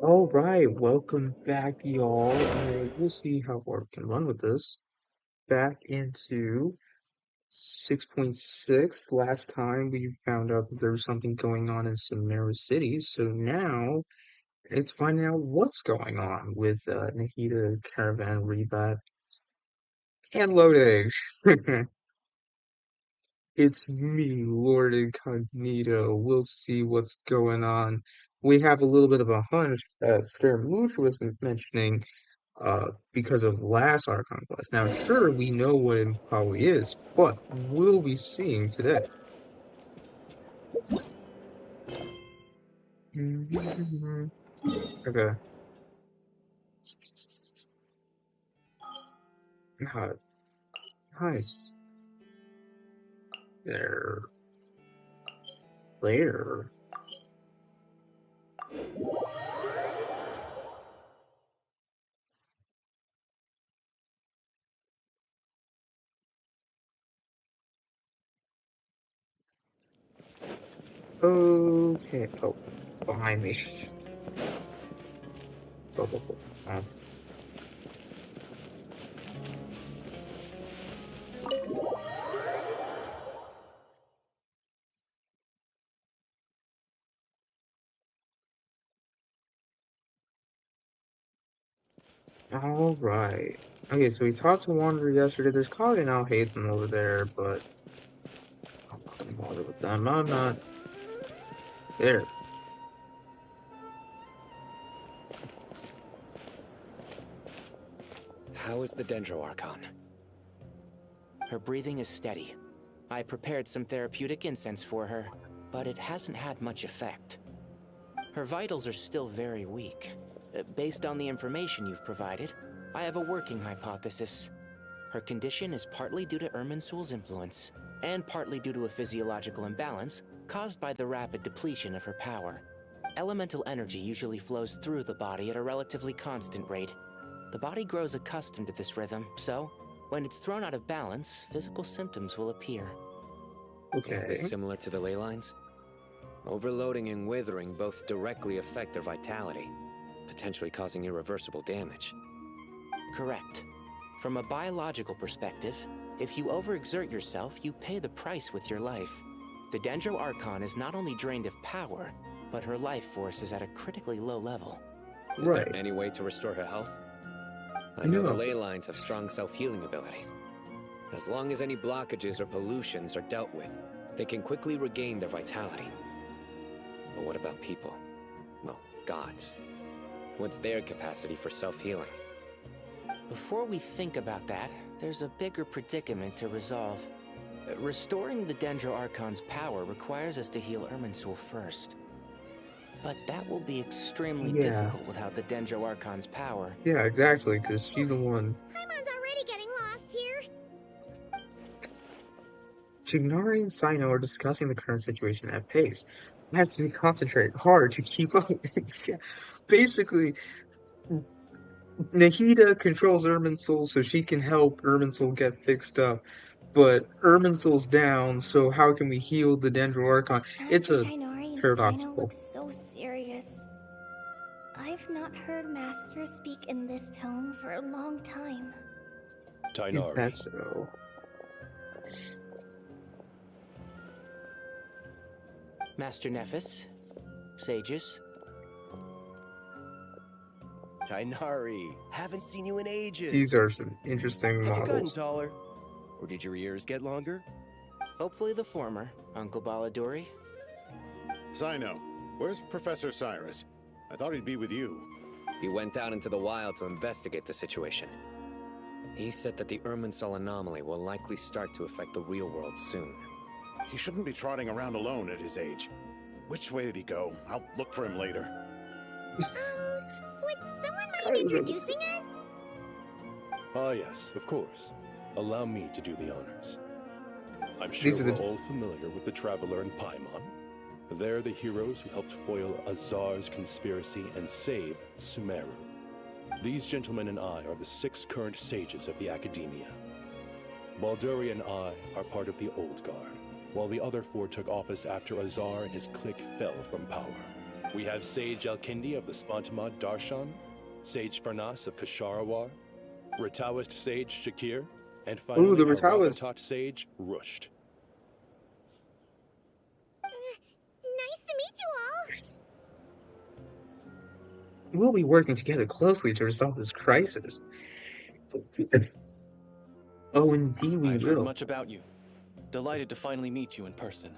All right, welcome back, y'all. We'll see how far we can run with this. Back into 6.6. Last time we found out that there was something going on in Sumeru City, so now it's finding out what's going on with Nahida, Caravan, Rebat, and Loading. It's me, Lord Incognito. We'll see what's going on. We have a little bit of a hunch that Scaramouche was mentioning because of last Archon quest. Now, sure, we know what it probably is, but we'll be seeing today. Okay. Ah, nice. There. There. Okay. Oh, behind me. Blah, blah, blah. All right. Okay, so we talked to Wanderer yesterday. There's Cloud now hates him over there, but I'm not gonna bother with them. I'm not there. How is the Dendro Archon? Her breathing is steady. I prepared some therapeutic incense for her, but it hasn't had much effect. Her vitals are still very weak. Based on the information you've provided, I have a working hypothesis. Her condition is partly due to Irminsul's influence, and partly due to a physiological imbalance caused by the rapid depletion of her power. Elemental energy usually flows through the body at a relatively constant rate. The body grows accustomed to this rhythm, so when it's thrown out of balance, physical symptoms will appear. Is Okay. this similar to the ley lines? Overloading and withering both directly affect their vitality, potentially causing irreversible damage. Correct. From a biological perspective, if you overexert yourself, you pay the price with your life. The Dendro Archon is not only drained of power, but her life force is at a critically low level. Is there Right. any way to restore her health? I know the No. ley lines have strong self-healing abilities. As long as any blockages or pollutions are dealt with, they can quickly regain their vitality. But what about people? Well, gods. What's their capacity for self-healing? Before we think about that, there's a bigger predicament to resolve. Restoring the Dendro Archon's power requires us to heal Irminsul first. But that will be extremely Yeah. difficult without the Dendro Archon's power. Yeah, exactly, because she's the one. Paimon's already getting lost here. Chignari and Sino are discussing the current situation at pace. I have to concentrate hard to keep up. Yeah. Basically, Nahida controls Irminsul so she can help Irminsul get fixed up, but Irminsul's down, so how can we heal the Dendro Archon? It's Master a Tainari and Sino paradoxical. look so serious. I've not heard Master speak in this tone for a long time. Is that Tainari. so? Master Nephis, sages. Tainari, haven't seen you in These ages. are some interesting Have you gotten models. taller? Or did your ears get longer? Hopefully the former, Uncle Baladuri. Sino, where's Professor Cyrus? I thought he'd be with you. He went out into the wild to investigate the situation. He said that the Irminsul anomaly will likely start to affect the real world soon. He shouldn't be trotting around alone at his age. Which way did he go? I'll look for him later. Would someone I mind remember introducing us? Ah, yes, of course. Allow me to do the honors. I'm sure These are we're the all familiar with the Traveler and Paimon. They're the heroes who helped foil Azar's conspiracy and save Sumeru. These gentlemen and I are the 6 current sages of the Academia. Balduri and I are part of the Old Guard, while the other 4 took office after Azar and his clique fell from power. We have Sage Elkindi of the Spontamod Darshan, Sage Farnas of Kasharawar, Rataoist Sage Shakir, and Ooh, finally the our Ratawas. Ragatot Sage Rusht. Nice to meet you all. We'll be working together closely to resolve this crisis. Oh, indeed we I've heard will. much about you. Delighted to finally meet you in person.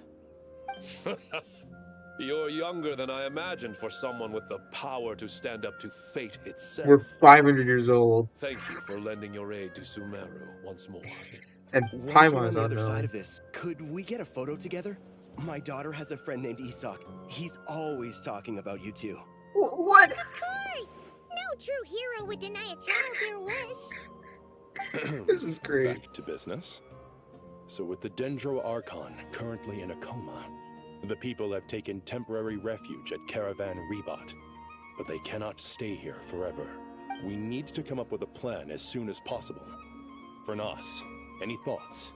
You're younger than I imagined for someone with the power to stand up to fate itself. We're 500 years old, Thank you for lending your aid to Sumeru once more. and Once we're Paimon on is the other side unknown. of this, could we get a photo together? My daughter has a friend named Isak. He's always talking about you two. What? Of course. No true hero would deny a child their wish. This is great. Back to business. So with the Dendro Archon currently in a coma, the people have taken temporary refuge at Caravan Rebot. But they cannot stay here forever. We need to come up with a plan as soon as possible. Fernas, any thoughts?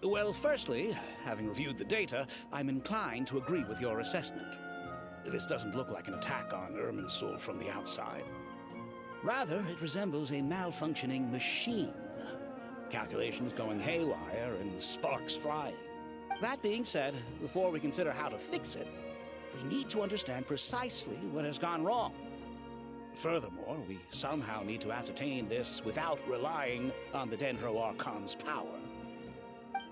Well, firstly, having reviewed the data, I'm inclined to agree with your assessment. This doesn't look like an attack on Irminsul from the outside. Rather, it resembles a malfunctioning machine. Calculations going haywire and sparks flying. That being said, before we consider how to fix it, we need to understand precisely what has gone wrong. Furthermore, we somehow need to ascertain this without relying on the Dendro Archon's power.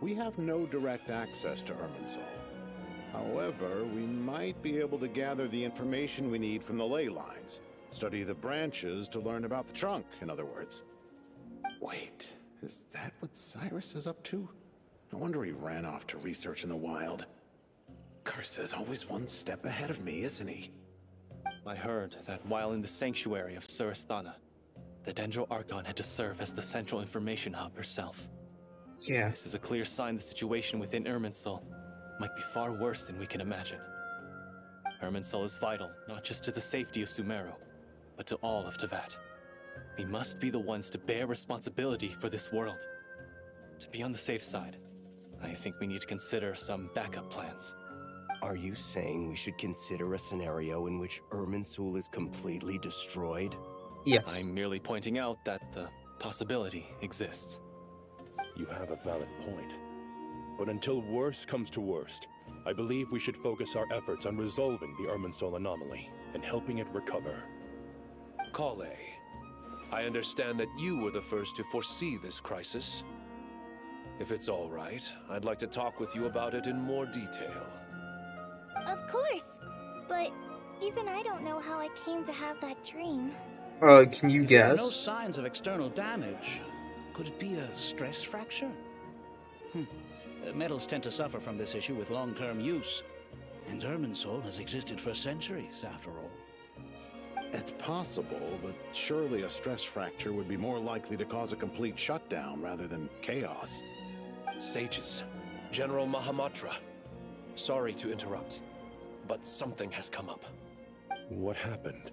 We have no direct access to Irminsul. However, we might be able to gather the information we need from the ley lines. Study the branches to learn about the trunk, in other words. Wait, is that what Cyrus is up to? No wonder he ran off to research in the wild. Curse is always one step ahead of me, isn't he? I heard that while in the sanctuary of Surasthana, the Dendro Archon had to serve as the central information hub herself. Yeah. This is a clear sign the situation within Irminsul might be far worse than we can imagine. Irminsul is vital, not just to the safety of Sumeru, but to all of Teyvat. We must be the ones to bear responsibility for this world. To be on the safe side, I think we need to consider some backup plans. Are you saying we should consider a scenario in which Irminsul is completely destroyed? Yes. I'm merely pointing out that the possibility exists. You have a valid point. But until worst comes to worst, I believe we should focus our efforts on resolving the Irminsul anomaly and helping it recover. Kale, I understand that you were the first to foresee this crisis. If it's all right, I'd like to talk with you about it in more detail. Of course. But even I don't know how I came to have that dream. Can you If there are no guess? signs of external damage, could it be a stress fracture? Metals tend to suffer from this issue with long-term use. And Irminsul has existed for centuries, after all. It's possible, but surely a stress fracture would be more likely to cause a complete shutdown rather than chaos. Sages, General Mahamatra, sorry to interrupt, but something has come up. What happened?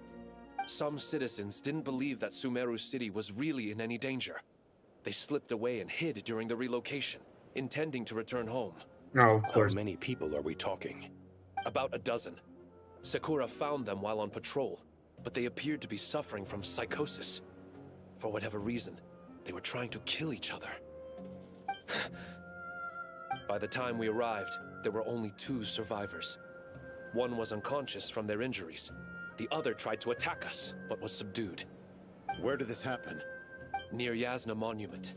Some citizens didn't believe that Sumeru City was really in any danger. They slipped away and hid during the relocation, intending to return home. No, of How course. many people are we talking? About a dozen. Sakura found them while on patrol, but they appeared to be suffering from psychosis. For whatever reason, they were trying to kill each other. By the time we arrived, there were only 2 survivors. One was unconscious from their injuries. The other tried to attack us, but was subdued. Where did this happen? Near Yasna Monument.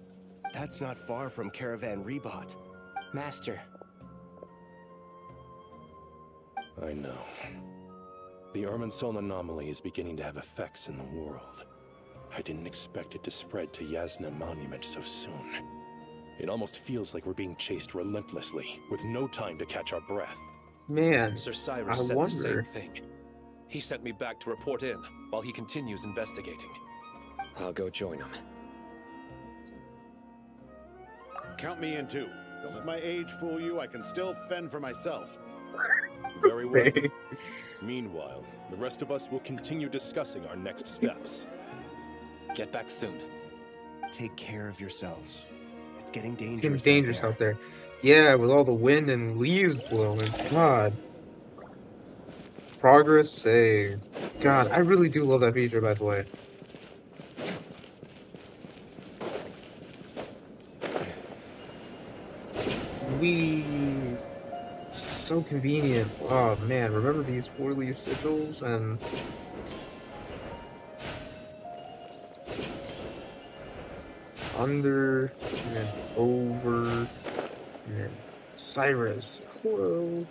That's not far from Caravan Rebot. Master, I know. The Irminsul anomaly is beginning to have effects in the world. I didn't expect it to spread to Yasna Monument so soon. It almost feels like we're being chased relentlessly, with no time to catch our breath. Man, Sir I Cyrus said the wonder. same thing. He sent me back to report in, while he continues investigating. I'll go join him. Count me in too. Don't let my age fool you. I can still fend for myself. Very well. Okay. Meanwhile, the rest of us will continue discussing our next steps. Get back soon. Take care of yourselves. It's getting It's dangerous. getting dangerous out there. Yeah, with all the wind and leaves blowing. God. Progress saved. God, I really do love that feature, by the way. We so convenient. Oh man, remember these 4 leaf sigils and under and then over and then Cyrus. Hello.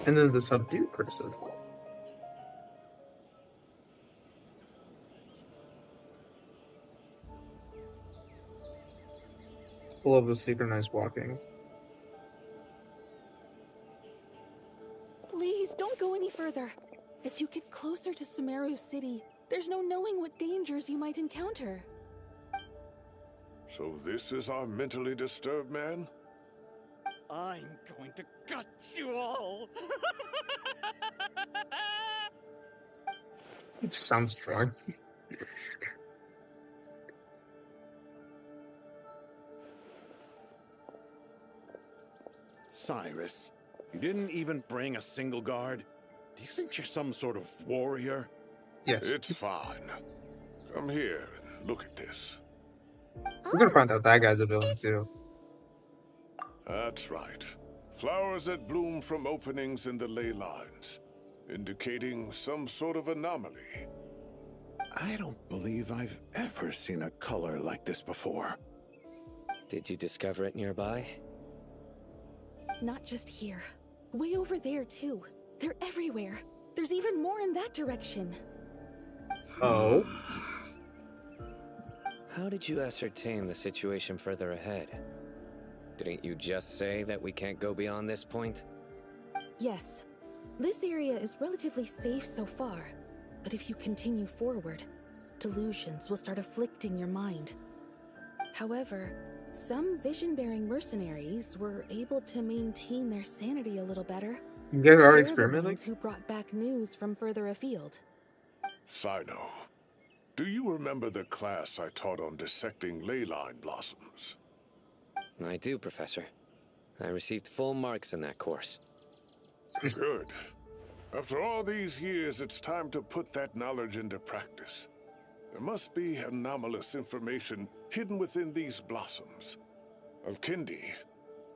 And then the subdued person. I love the synchronized walking. Please, don't go any further. As you get closer to Sumeru City, there's no knowing what dangers you might encounter. So this is our mentally disturbed man? I'm going to gut you all! It sounds strong. Cyrus, you didn't even bring a single guard? Do you think you're some sort of warrior? Yes. It's fine. Come here and look at this. We're gonna find out that guy's a villain too. That's right. Flowers that bloom from openings in the ley lines, indicating some sort of anomaly. I don't believe I've ever seen a color like this before. Did you discover it nearby? Not just here. Way over there, too. They're everywhere. There's even more in that direction. Oh. How did you ascertain the situation further ahead? Didn't you just say that we can't go beyond this point? Yes. This area is relatively safe so far. But if you continue forward, delusions will start afflicting your mind. However, some vision-bearing mercenaries were able to maintain their sanity a little better. You guys are They're experimenting? the ones who brought back news from further afield. Sino, do you remember the class I taught on dissecting ley line blossoms? I do, Professor. I received full marks in that course. Good. After all these years, it's time to put that knowledge into practice. There must be anomalous information hidden within these blossoms. Alkindi,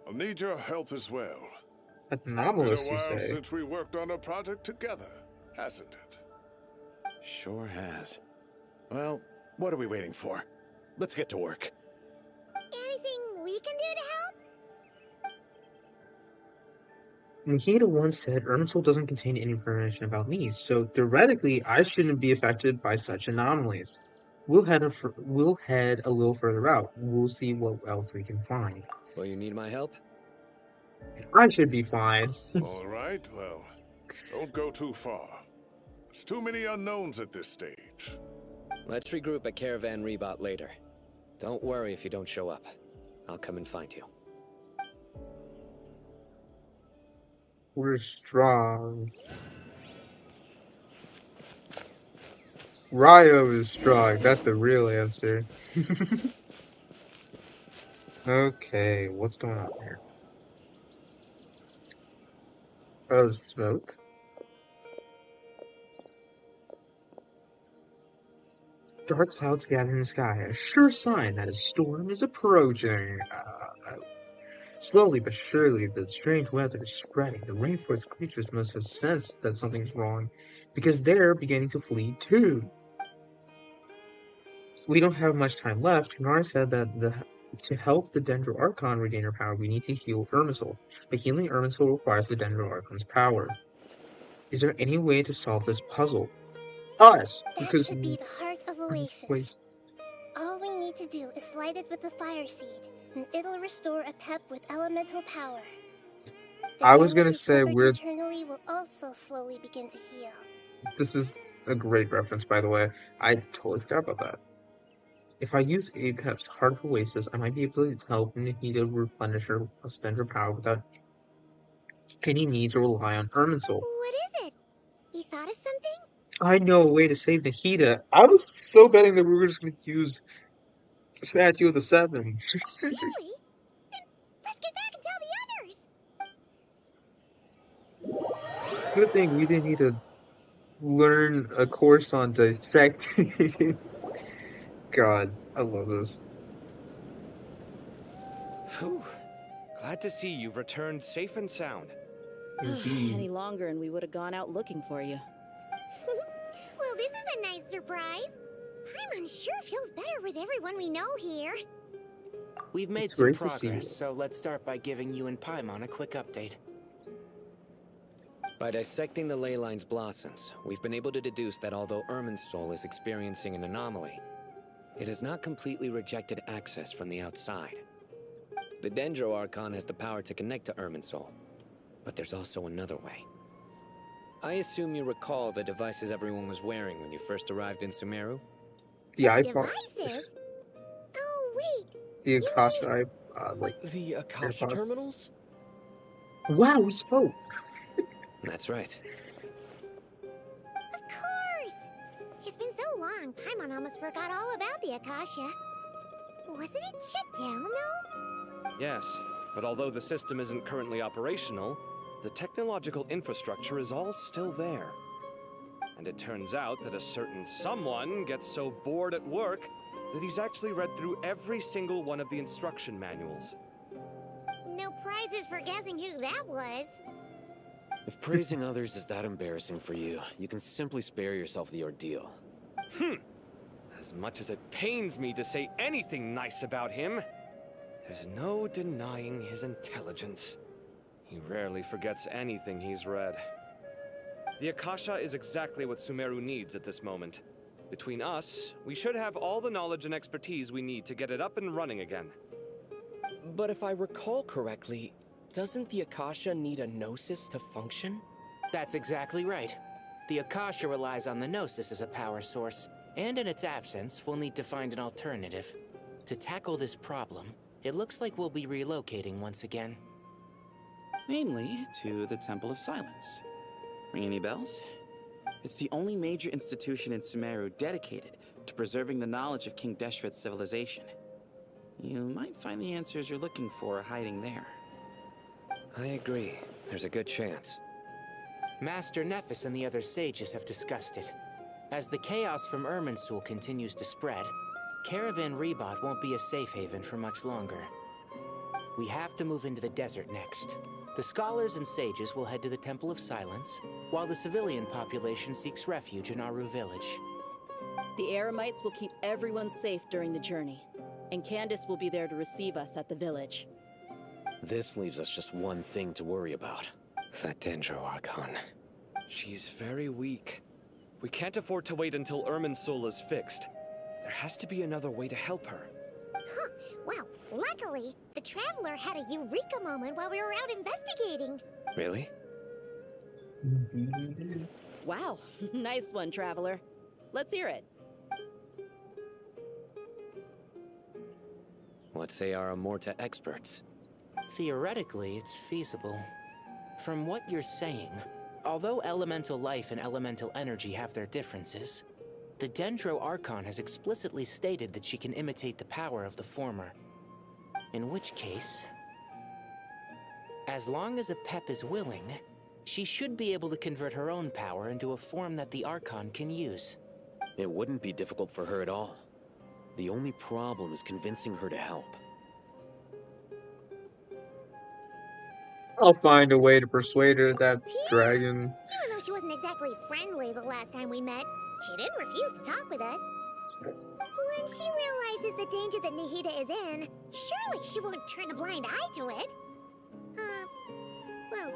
I'll need your help as well. Anomalous, Been you a while say? since we worked on a project together, hasn't it? Sure has. Well, what are we waiting for? Let's get to work. Anything we can do to help? Nikita once said Irminsul doesn't contain any information about me, so theoretically I shouldn't be affected by such anomalies. We'll head a little further out. We'll see what else we can find. Will you need my help? I should be fine. All right, well, don't go too far. There's too many unknowns at this stage. Let's regroup at Caravan Rebot later. Don't worry if you don't show up. I'll come and find you. We're strong. Ryo is strong. That's the real answer. Okay, what's going on here? Oh, smoke. Dark clouds gather in the sky, a sure sign that a storm is approaching. Slowly but surely, the strange weather is spreading. The rainforest creatures must have sensed that something's wrong, because they're beginning to flee too. We don't have much time left. Nara said that to help the Dendro Archon regain her power, we need to heal Irminsul. But healing Irminsul requires the Dendro Archon's power. Is there any way to solve this puzzle? Us! That Because should be the heart of Oasis. All we need to do is light it with the fire seed, and it'll restore a pep with elemental power. The I was gonna damage it say suffered we're... internally will also slowly begin to heal. This is a great reference, by the way. I totally forgot about that. If I use Apep's Heart of Oasis, I might be able to help Nahida replenish her Dendro power without any need to rely on Irminsul. What is it? You thought of something? I know a way to save Nahida. I was so betting that we were just going to use Statue of the Seven. Really? Then let's get back and tell the others! Good thing we didn't need to learn a course on dissecting. God, I love this. Whew. Glad to see you've returned safe and sound. Indeed. Any longer and we would have gone out looking for you. Well, this is a nice surprise. Paimon sure feels better with everyone we know here. We've made It's some great to see progress, you. so let's start by giving you and Paimon a quick update. By dissecting the ley line's blossoms, we've been able to deduce that although Irminsul is experiencing an anomaly, it has not completely rejected access from the outside. The Dendro Archon has the power to connect to Irminsul, but there's also another way. I assume you recall the devices everyone was wearing when you first arrived in Sumeru? The iPod, Devices? Oh, wait. the Akasha, like The Akasha AirPods. terminals? Wow, we spoke. That's right. Of course! It's been so long, Paimon almost forgot all about the Akasha. Wasn't it shut down, though? Yes, but although the system isn't currently operational, the technological infrastructure is all still there. And it turns out that a certain someone gets so bored at work that he's actually read through every single one of the instruction manuals. No prizes for guessing who that was. If praising others is that embarrassing for you, you can simply spare yourself the ordeal. As much as it pains me to say anything nice about him, there's no denying his intelligence. He rarely forgets anything he's read. The Akasha is exactly what Sumeru needs at this moment. Between us, we should have all the knowledge and expertise we need to get it up and running again. But if I recall correctly, doesn't the Akasha need a gnosis to function? That's exactly right. The Akasha relies on the Gnosis as a power source, and in its absence, we'll need to find an alternative. To tackle this problem, it looks like we'll be relocating once again. Namely, to the Temple of Silence. Ring any bells? It's the only major institution in Sumeru dedicated to preserving the knowledge of King Deshret's civilization. You might find the answers you're looking for hiding there. I agree. There's a good chance. Master Nephis and the other sages have discussed it. As the chaos from Irminsul continues to spread, Caravan Rebot won't be a safe haven for much longer. We have to move into the desert next. The scholars and sages will head to the Temple of Silence, while the civilian population seeks refuge in Aru village. The Eremites will keep everyone safe during the journey, and Candace will be there to receive us at the village. This leaves us just one thing to worry about. That Dendro Archon. She's very weak. We can't afford to wait until Irminsul is fixed. There has to be another way to help her. Huh. Wow. Luckily, the Traveler had a eureka moment while we were out investigating. Really? Wow, nice one, Traveler. Let's hear it. What say our Amorta experts? Theoretically, it's feasible. From what you're saying, although elemental life and elemental energy have their differences, the Dendro Archon has explicitly stated that she can imitate the power of the former. In which case, as long as Apep is willing, she should be able to convert her own power into a form that the Archon can use. It wouldn't be difficult for her at all. The only problem is convincing her to help. I'll find a way to persuade her that dragon. Even though she wasn't exactly friendly the last time we met, she didn't refuse to talk with us. When she realizes the danger that Nahida is in, surely she won't turn a blind eye to it. Well,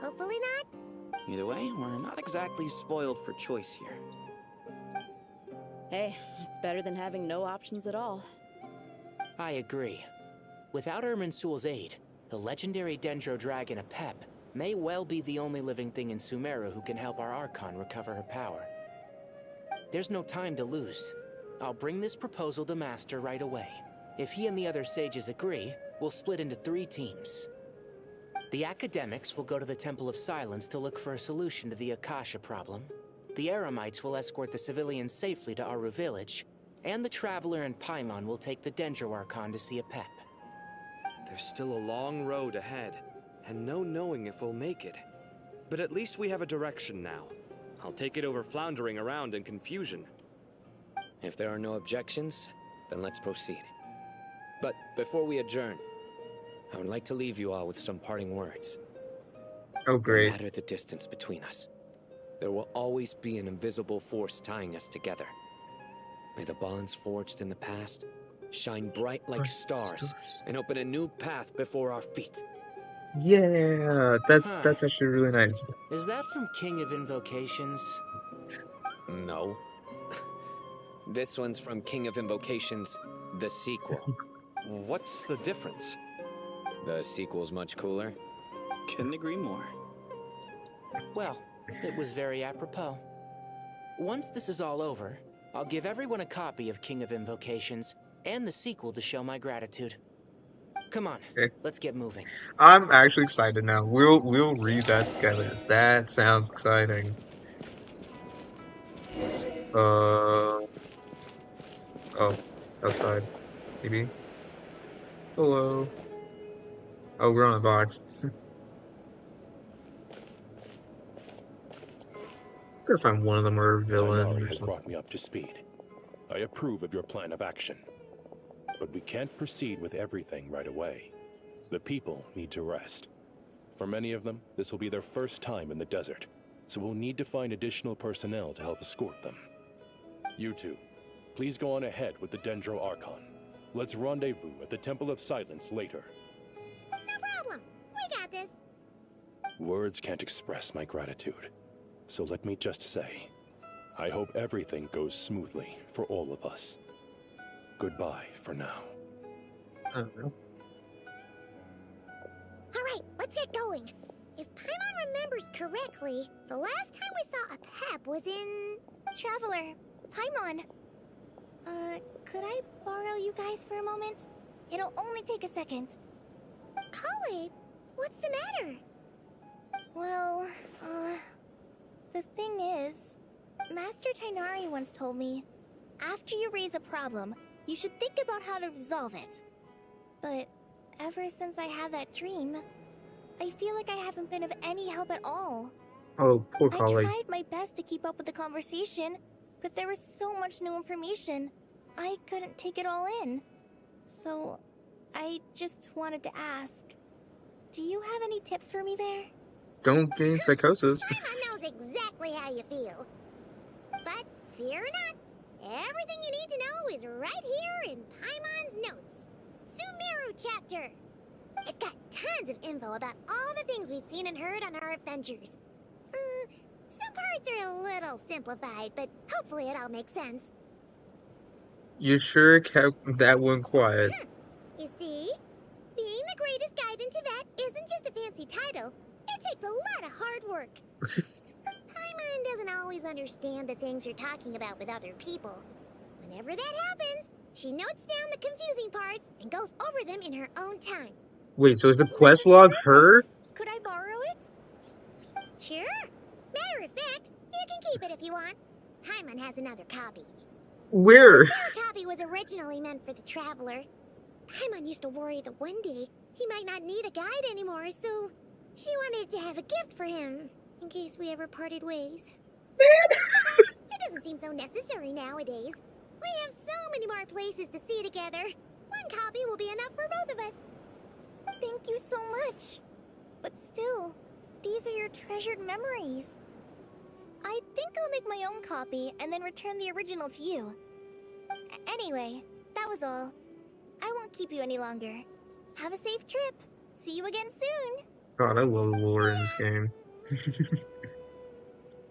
hopefully not. Either way, we're not exactly spoiled for choice here. Hey, it's better than having no options at all. I agree. Without Irminsul's aid, the legendary Dendro dragon Apep may well be the only living thing in Sumeru who can help our Archon recover her power. There's no time to lose. I'll bring this proposal to Master right away. If he and the other sages agree, we'll split into 3 teams. The academics will go to the Temple of Silence to look for a solution to the Akasha problem. The Eremites will escort the civilians safely to Aru village, and the Traveler and Paimon will take the Dendro Archon to see Apep. There's still a long road ahead, and no knowing if we'll make it. But at least we have a direction now. I'll take it over floundering around in confusion. If there are no objections, then let's proceed. But before we adjourn, I would like to leave you all with some parting words. Oh, great. No matter the distance between us, there will always be an invisible force tying us together. May the bonds forged in the past shine bright like stars and open a new path before our feet. Yeah, that's actually really nice. Is that from King of Invocations? No. This one's from King of Invocations, the sequel. What's the difference? The sequel's much cooler. Couldn't agree more. Well, it was very apropos. Once this is all over, I'll give everyone a copy of King of Invocations and the sequel to show my gratitude. Come on, let's get moving. I'm actually excited now. We'll read that together. That sounds exciting. Oh, outside, maybe. Hello. Oh, we're on a box. Gotta find one of them or a villain. Tighnari has brought me up to speed. I approve of your plan of action. But we can't proceed with everything right away. The people need to rest. For many of them, this will be their first time in the desert, so we'll need to find additional personnel to help escort them. You two, please go on ahead with the Dendro Archon. Let's rendezvous at the Temple of Silence later. No problem. We got this. Words can't express my gratitude. So let me just say, I hope everything goes smoothly for all of us. Goodbye for now. All right, let's get going. If Paimon remembers correctly, the last time we saw a Pep was in... Traveler, Paimon. Could I borrow you guys for a moment? It'll only take a second. Kale, what's the matter? Well, the thing is, Master Tighnari once told me, after you raise a problem, you should think about how to resolve it. But ever since I had that dream, I feel like I haven't been of any help at all. Oh, poor I Kale. tried my best to keep up with the conversation, but there was so much new information, I couldn't take it all in. So, I just wanted to ask, do you have any tips for me there? Don't gain psychosis. Paimon knows exactly how you feel. But fear not, everything you need to know is right here in Paimon's notes. Sumeru chapter. It's got tons of info about all the things we've seen and heard on our adventures. Some parts are a little simplified, but hopefully it all makes sense. You sure kept that one quiet. You see, being the greatest guide in Tibet isn't just a fancy title. It takes a lot of hard work. Paimon doesn't always understand the things you're talking about with other people. Whenever that happens, she notes down the confusing parts and goes over them in her own time. Wait, so is the quest log her? Could I borrow it? Sure. Matter of fact, you can keep it if you want. Paimon has another copy. Where? The spare copy was originally meant for the traveler. Paimon used to worry that one day he might not need a guide anymore, so she wanted to have a gift for him in case we ever parted ways. It doesn't seem so necessary nowadays. We have so many more places to see together. One copy will be enough for both of us. Thank you so much. But still, these are your treasured memories. I think I'll make my own copy and then return the original to you. Anyway, that was all. I won't keep you any longer. Have a safe trip. See you again soon. God, I love the lore in this game.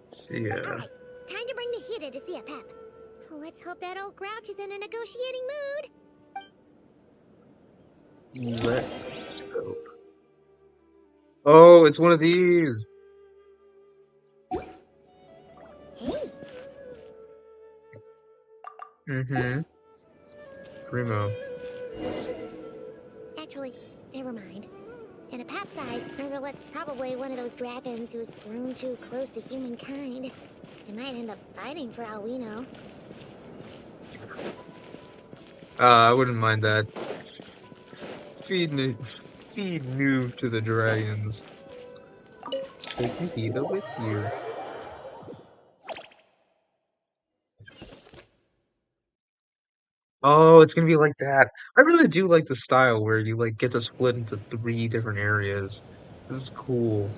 See ya. Alright, time to bring the Hida to see a Pep. Let's hope that old grouch is in a negotiating mood. Let's go. Oh, it's one of these. Hey. Mm-hmm. Primo. Actually, never mind. In a Pep size, Nergalet's probably one of those dragons who's grown too close to humankind. They might end up fighting for all we know. I wouldn't mind that. Feed noob to the dragons. take Nahida with you. Oh, it's gonna be like that. I really do like the style where you like get to split into three different areas. This is cool.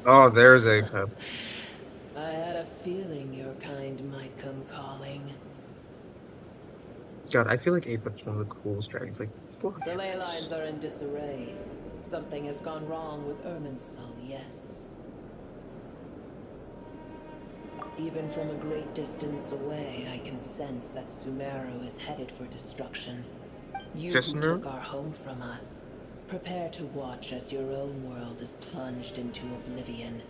Oh, there's Apep. I had a feeling your kind might come calling. God, I feel like Apep's one of the coolest dragons. Like, look The at ley lines this. are in disarray. Something has gone wrong with Irminsul, yes. Even from a great distance away, I can sense that Sumeru is headed for destruction. You Just who Sumeru? took our home from us, prepare to watch as your own world is plunged into oblivion.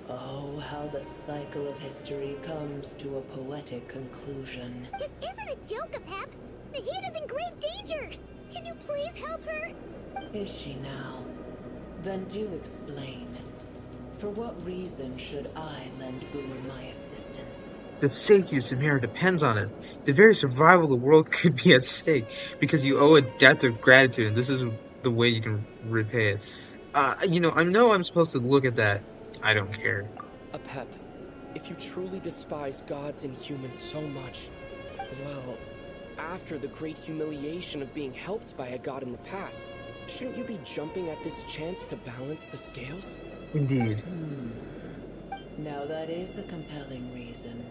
Oh, how the cycle of history comes to a poetic conclusion. This isn't a joke, Apep. Nahida's in grave danger. Can you please help her? Is she now? Then do explain. For what reason should I lend Booer my assistance? The safety of Sumeru depends on it. The very survival of the world could be at stake because you owe a debt of gratitude, and this is the way you can repay it. I know I'm supposed to look at that. I don't care. Apep, if you truly despise gods and humans so much, well, after the great humiliation of being helped by a god in the past, shouldn't you be jumping at this chance to balance the scales? Indeed. Now that is a compelling reason.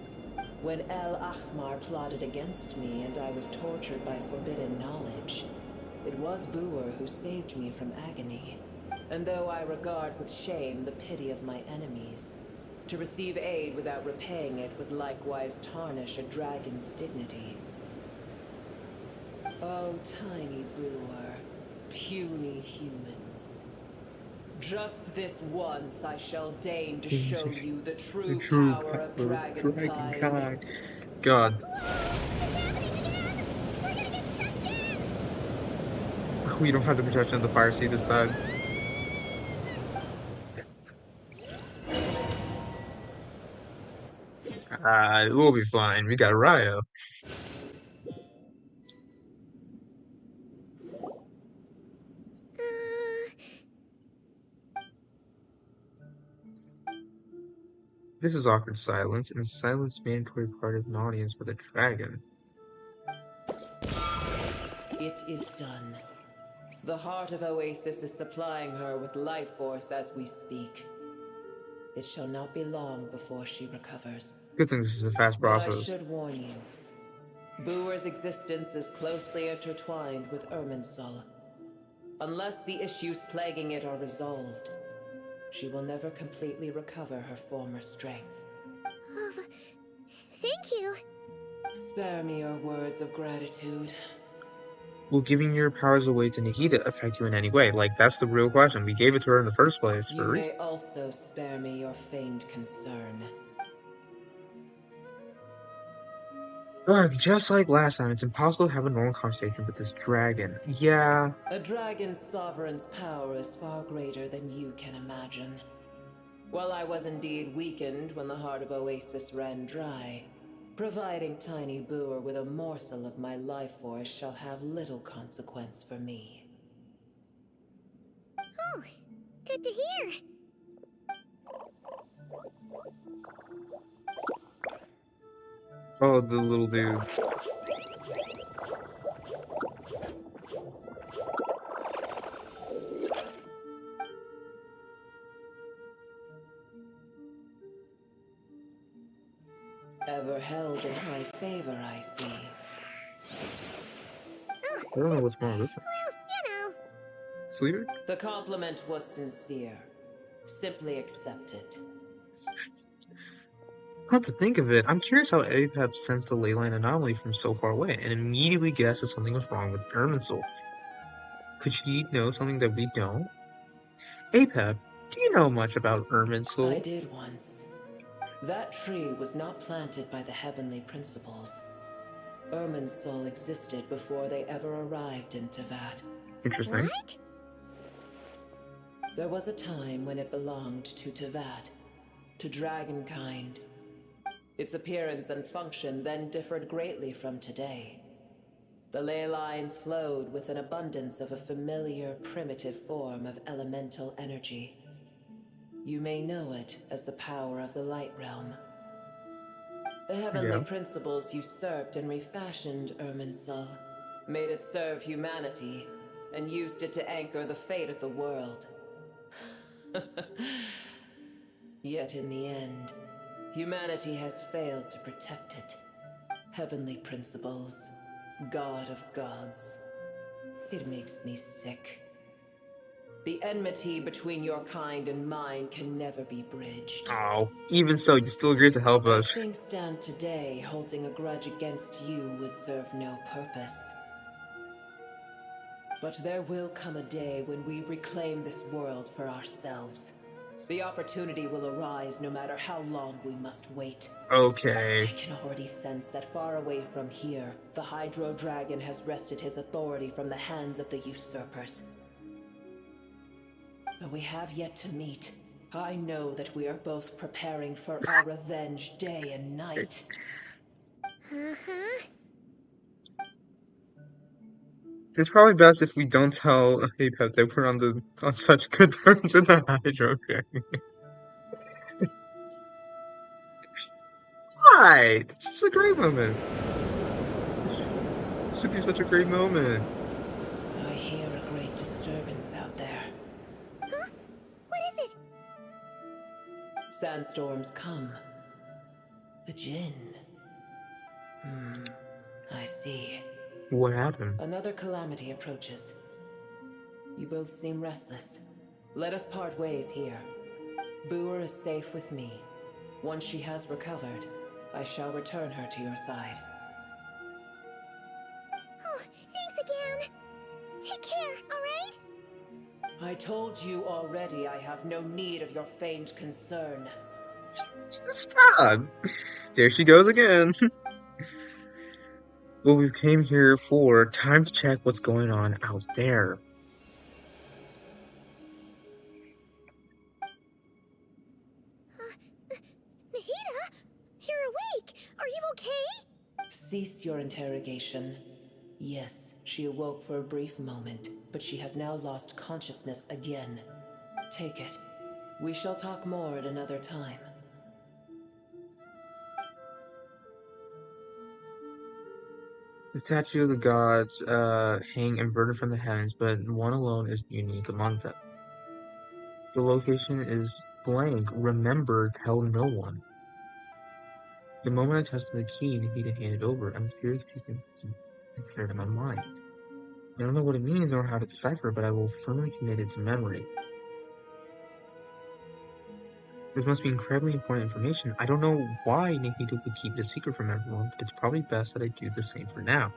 When El Ahmar plotted against me and I was tortured by forbidden knowledge, it was Booer who saved me from agony. And though I regard with shame the pity of my enemies, to receive aid without repaying it would likewise tarnish a dragon's dignity. Oh, tiny Booer, puny humans. Just this once I shall deign to show you the true power of dragonkind. God. We don't have the protection of the fire sea this time. We'll be fine. We got Ryo. This is awkward silence, and silence mandatory part of an audience with a dragon. It is done. The heart of Oasis is supplying her with life force as we speak. It shall not be long before she recovers. Good thing this is a fast But I process. should warn you. Booer's existence is closely intertwined with Irminsul. Unless the issues plaguing it are resolved, she will never completely recover her former strength. Oh, thank you. Spare me your words of gratitude. Will giving your powers away to Nahida affect you in any way? Like, that's the real question. We gave it to her in the first place for You a reason. may also spare me your feigned concern. Ugh, just like last time, it's impossible to have a normal conversation with this dragon. Yeah. A dragon's sovereign's power is far greater than you can imagine. While I was indeed weakened when the heart of Oasis ran dry, providing Tiny Booer with a morsel of my life force shall have little consequence for me. Oh, good to hear. Oh, the little dudes. Ever held in high favor, I see. I don't know what's wrong with her. Well, Sleeper? The compliment was sincere. Simply accept it. Not to think of it, I'm curious how Apep sensed the leyline anomaly from so far away and immediately guessed that something was wrong with Irminsul. Could she know something that we don't? Apep, do you know much about Irminsul? I did once. That tree was not planted by the heavenly principles. Irminsul existed before they ever arrived in Tevat. Interesting. What? There was a time when it belonged to Tevat, to dragonkind. Its appearance and function then differed greatly from today. The ley lines flowed with an abundance of a familiar, primitive form of elemental energy. You may know it as the power of the Light Realm. The heavenly Yeah. principles usurped and refashioned Irminsul, made it serve humanity, and used it to anchor the fate of the world. Yet in the end, humanity has failed to protect it. Heavenly principles, God of gods. It makes me sick. The enmity between your kind and mine can never be bridged. Oh, even so, you still agreed to help As us. things stand today, holding a grudge against you would serve no purpose. But there will come a day when we reclaim this world for ourselves. The opportunity will arise no matter how long we must wait. Okay. I can already sense that far away from here, the Hydro Dragon has wrested his authority from the hands of the usurpers. But we have yet to meet. I know that we are both preparing for our revenge day and night. Uh-huh. It's probably best if we don't tell Apep that we're on such good terms with the Hydro Dragon. Why? This is a great moment. This would be such a great moment. I hear a great disturbance out there. Huh? What is it? Sandstorms come. The Jinn. I see. What happened? Another calamity approaches. You both seem restless. Let us part ways here. Boer is safe with me. Once she has recovered, I shall return her to your side. Oh, thanks again. Take care, alright? I told you already I have no need of your feigned concern. Stop! There she goes again. What we came here for, time to check what's going on out there. Nahida? You're awake. Are you okay? Cease your interrogation. Yes, she awoke for a brief moment, but she has now lost consciousness again. Take it. We shall talk more at another time. The statue of the gods hang inverted from the heavens, but one alone is unique among them. The location is blank. Remember, tell no one. The moment I tested the key, Nahida handed over. I'm curious if you can compare it in my mind. I don't know what it means or how to decipher, but I will firmly commit it to memory. This must be incredibly important information. I don't know why Nahida would keep it a secret from everyone, but it's probably best that I do the same for now.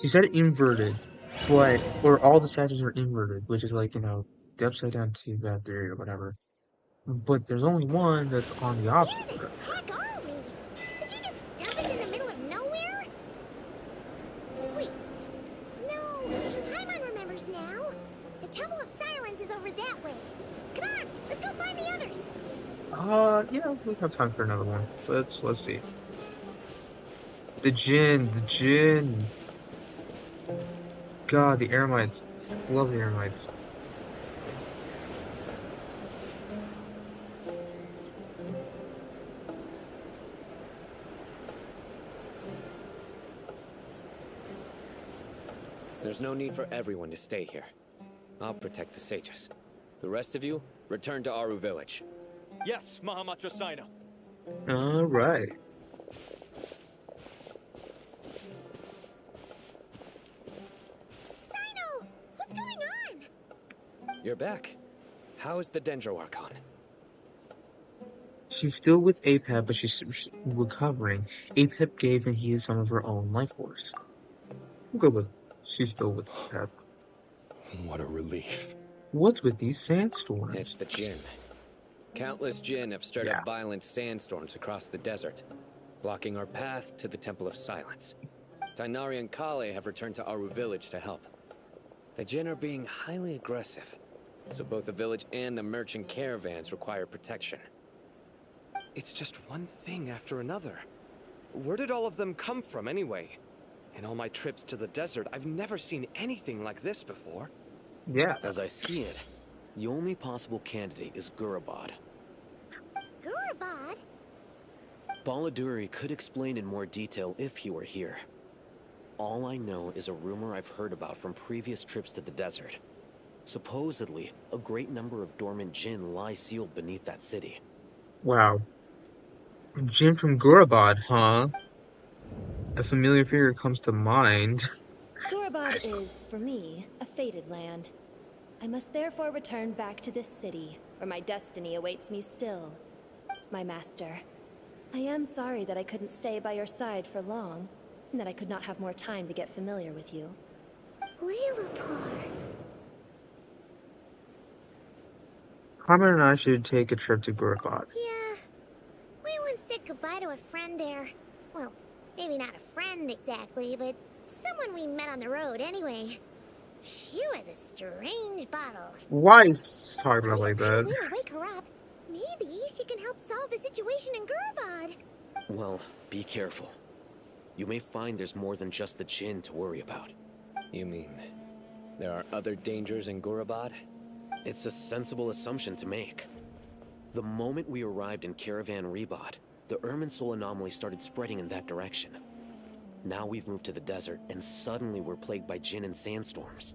She said inverted, or all the statues are inverted, which is like, the upside down two bad theory or whatever. But there's only one that's on the opposite. Where the heck are we? Did you just dump us in the middle of nowhere? Wait. No, Paimon remembers now. The Temple of Silence is over that way. Come on, let's go find the others. Yeah, we have time for another one. Let's see. The Jinn. God, the Eremites. Love the Eremites. There's no need for everyone to stay here. I'll protect the sages. The rest of you, return to Aru village. Yes, Mahamatra Sino. Alright. Sino, what's going on? You're back. How is the Dendro Archon? She's still with Apep, but she's recovering. Apep gave Nahida some of her own life force. We'll go with she's still with Apep. What a relief. What's with these sandstorms? It's the Jinn. Countless Jinn have stirred up violent sandstorms across the desert, blocking our path to the Temple of Silence. Tainari and Kale have returned to Aru village to help. The Jinn are being highly aggressive, so both the village and the merchant caravans require protection. It's just one thing after another. Where did all of them come from, anyway? In all my trips to the desert, I've never seen anything like this before. Yeah. As I see it, the only possible candidate is Gurabad. Gurabad? Baladuri could explain in more detail if he were here. All I know is a rumor I've heard about from previous trips to the desert. Supposedly, a great number of dormant Jinn lie sealed beneath that city. Wow. Jin from Gurabad, huh? A familiar figure comes to mind. Gurabad is, for me, a fated land. I must therefore return back to this city, where my destiny awaits me still. My master, I am sorry that I couldn't stay by your side for long, and that I could not have more time to get familiar with you. Lalapar. Hamid and I should take a trip to Gurabad. Yeah. We once said goodbye to a friend there. Well, maybe not a friend exactly, but someone we met on the road anyway. She was a strange bottle. Why is he talking about like that? We will wake her up. Maybe she can help solve the situation in Gurabad. Well, be careful. You may find there's more than just the Jinn to worry about. You mean, there are other dangers in Gurabad? It's a sensible assumption to make. The moment we arrived in Caravan Rebad, the Irminsul anomaly started spreading in that direction. Now we've moved to the desert, and suddenly we're plagued by Jinn and sandstorms.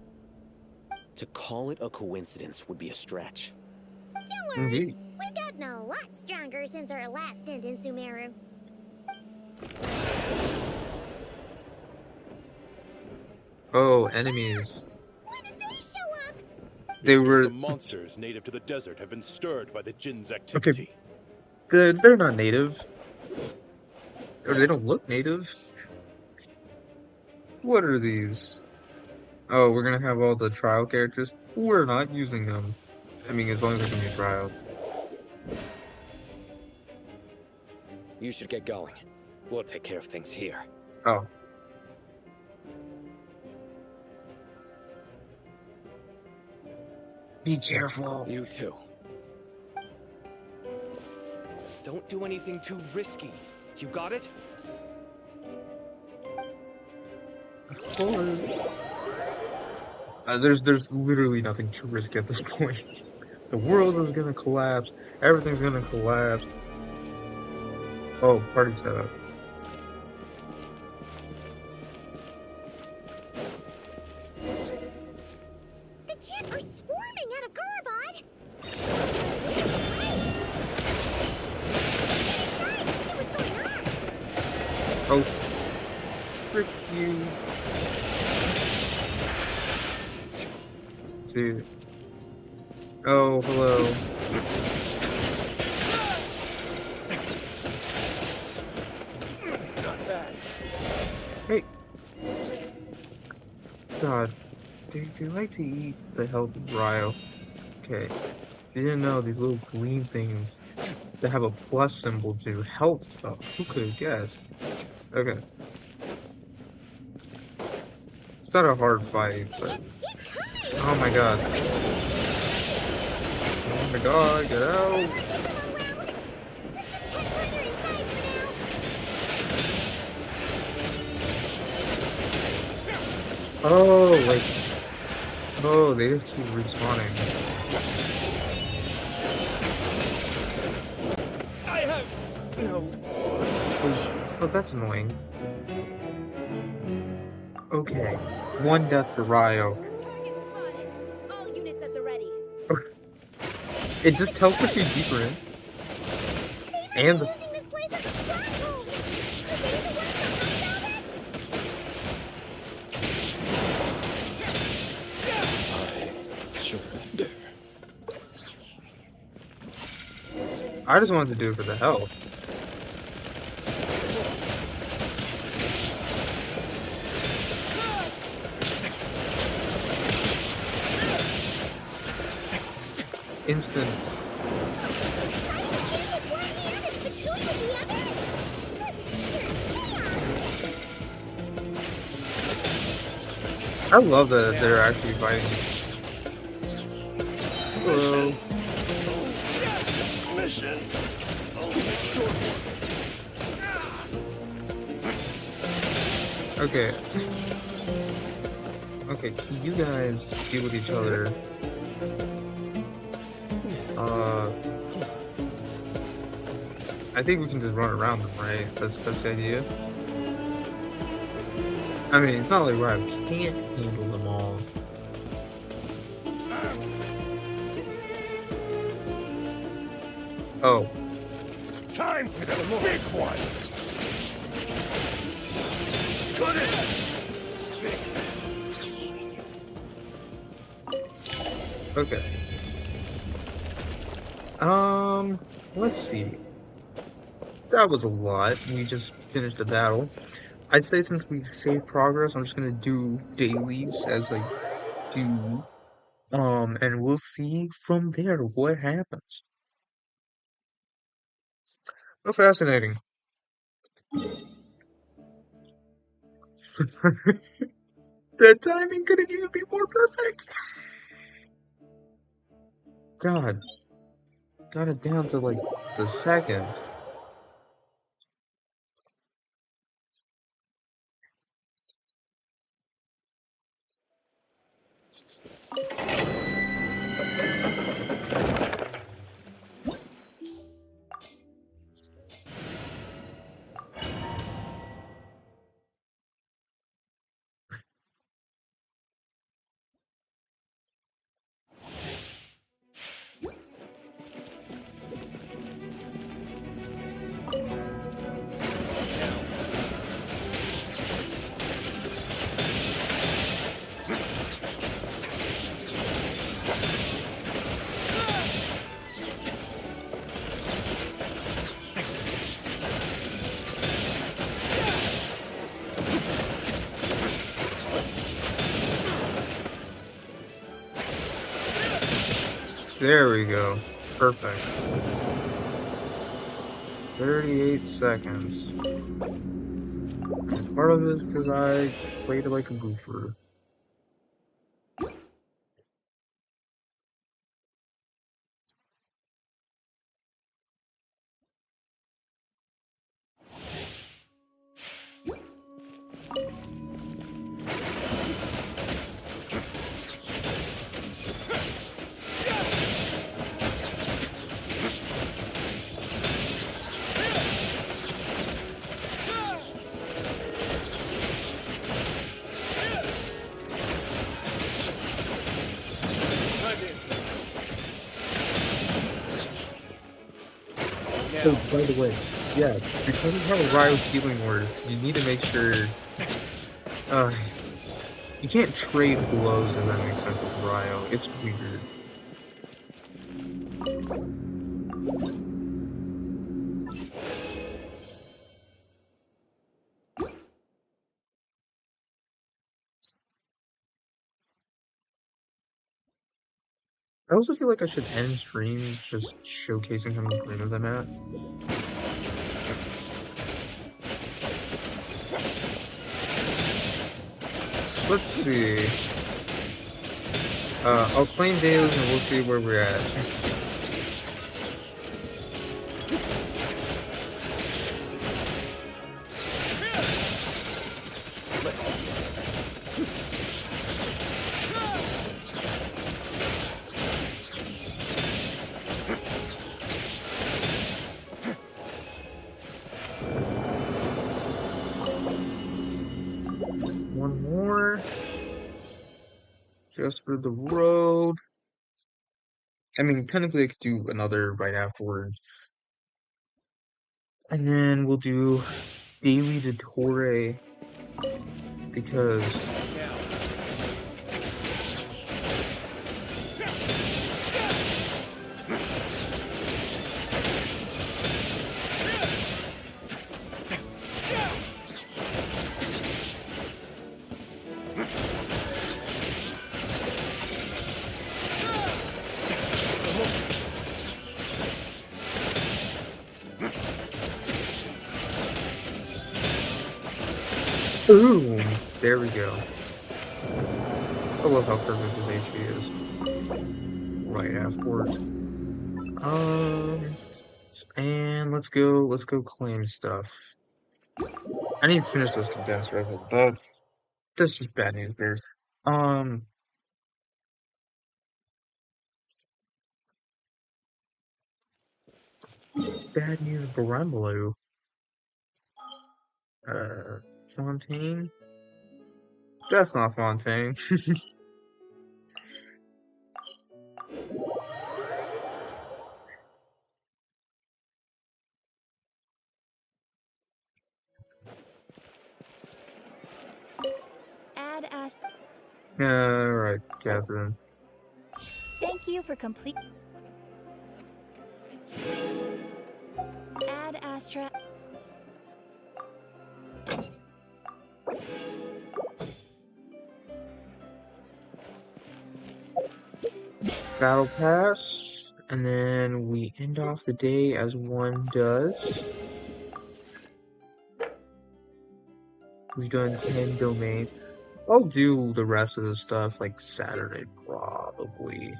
To call it a coincidence would be a stretch. Don't worry, Indeed. we've gotten a lot stronger since our last stint in Sumeru. Oh, enemies. When did they show up? They were... The monsters native to the desert have been stirred by the Jinn's activity. Okay. They're not native. Or they don't look native. What are these? Oh, we're gonna have all the trial characters? We're not using them. I mean, as long as they can be trial. You should get going. We'll take care of things here. Oh. Be careful. You too. Don't do anything too risky. You got it? Of course. There's literally nothing too risky at this point. The world is gonna collapse. Everything's gonna collapse. Oh, party setup. The Jinn are swarming out of Gurabad. Oh, frick you. Dude. Oh, hello. Hey. God. They like to eat the healthy Ryo. Okay. If you didn't know, these little green things that have a plus symbol do health stuff. Who could have guessed? Okay. It's not a hard fight, but... Oh my god. Oh my god, get out! Oh, like... Oh, they just keep respawning. I have no Oh, oh, that's annoying. Okay. One death for Ryo. All units at the ready. It just teleports you deeper in. And the... I just wanted to do it for the health. Instant. I love that they're actually fighting. Hello. mission. Okay. Okay, you guys deal with each other. Uh, I think we can just run around them, right? That's the idea. I mean, it's not like Ryo can't handle them all. Oh, Time for the big one! Got it! okay. Let's see. That was a lot. We just finished the battle. I'd say since we saved progress, I'm just gonna do dailies as I do. And we'll see from there what happens. Oh, fascinating. The timing couldn't even be more perfect. God, got it down to like the seconds. There we go. Perfect. 38 seconds. And part of this because I played it like a goofer. So, by the way, yeah, because of how Ryo's healing works, you need to make sure, uh, you can't trade blows, if that makes sense, with Ryo. It's weird. I also feel like I should end streams just showcasing how many planes I'm at. Let's see. I'll claim dailies and we'll see where we're at. One more. Just for the road. I mean, technically I could do another right afterwards. And then we'll do Daily to Torre because boom! There we go. I love how perfect his HP is. Right afterwards. And let's go claim stuff. I need to finish those condensed resin, but that's just bad news, bears. Um, bad news, Barambalo. Fontaine? That's not Fontaine. Add Ast. Alright, Catherine. Thank you for complete. Add Astra. Battle Pass. And then we end off the day as one does. We've done 10 domains. I'll do the rest of the stuff like Saturday, probably.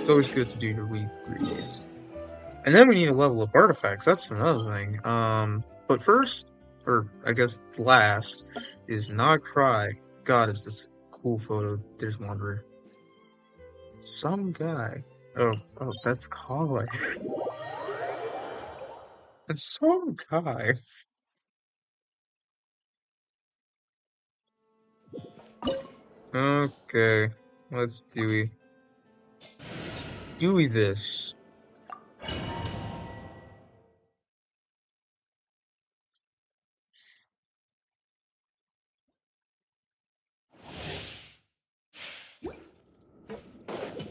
It's always good to do the weeklies. And then we need to level up artifacts. That's another thing. But first, or I guess last, is not cry. God, is this a cool photo? There's Wanderer. Some guy. Oh, that's Kale. It's some guy. Okay, let's Dewey this.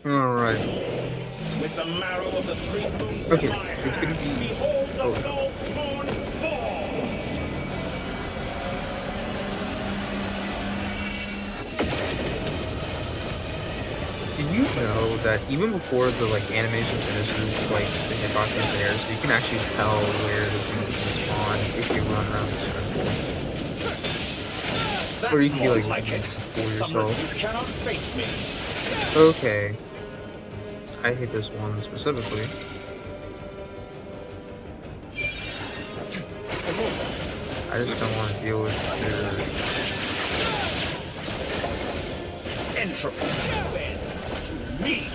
Alright. With the marrow of the three moons Okay, in my it's gonna hand, be. behold the Oh. false moon's fall! Did you know that even before the animation finishes, the hitbox is there, so you can actually tell where the things can spawn if you run around the circle? Or you can be like it. for Summoners, yourself. you cannot face me. Okay. I hate this one specifically. I just don't want to deal with Entropy bends to me.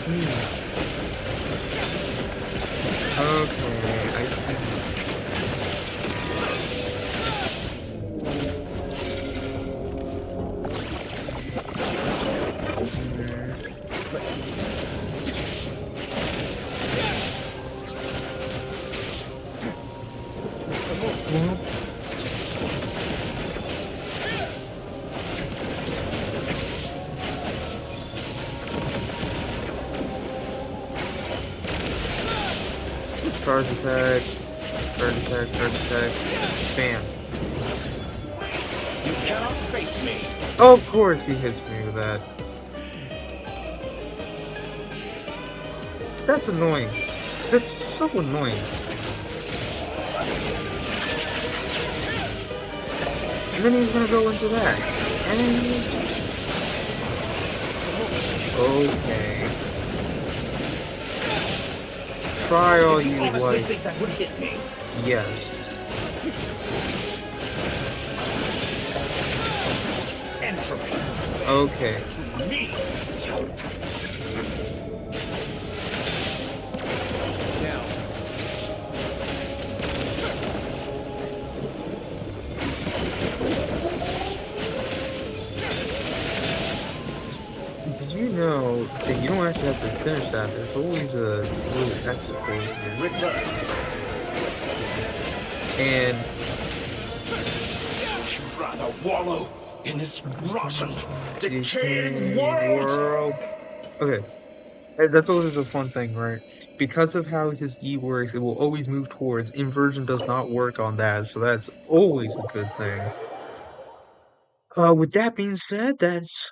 Okay, I see. Charge attack, charge attack, charge attack, bam. You cannot face me. Of course he hits me with that. That's annoying. That's so annoying. And then he's gonna go into that. And... Okay. Try all you like. Think that would hit me? Yes. Entropy. Okay. To me. Now. Did you know that you don't actually have to finish that? There's always a little exit hole here. Reverse. And Would you rather wallow in this rotten, decaying world? Okay. That's always a fun thing, right? Because of how his E works, it will always move towards. Inversion does not work on that, so that's always a good thing. With that being said, that's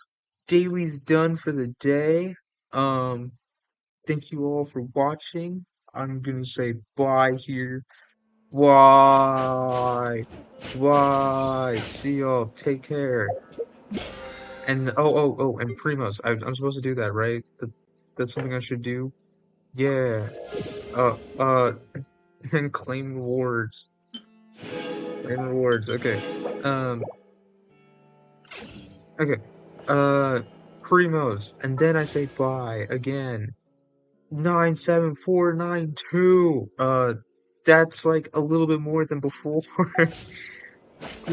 daily's done for the day. Thank you all for watching. I'm gonna say bye here. Bye. Bye. See y'all. Take care. And and Primos. I'm supposed to do that, right? That's something I should do. Yeah. Uh, uh, and claim rewards. Claim rewards. Okay. Um, okay. Primos, and then I say bye again. 97492. That's like a little bit more than before.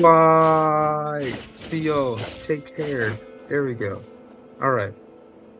Bye. See y'all. Take care. There we go. All right.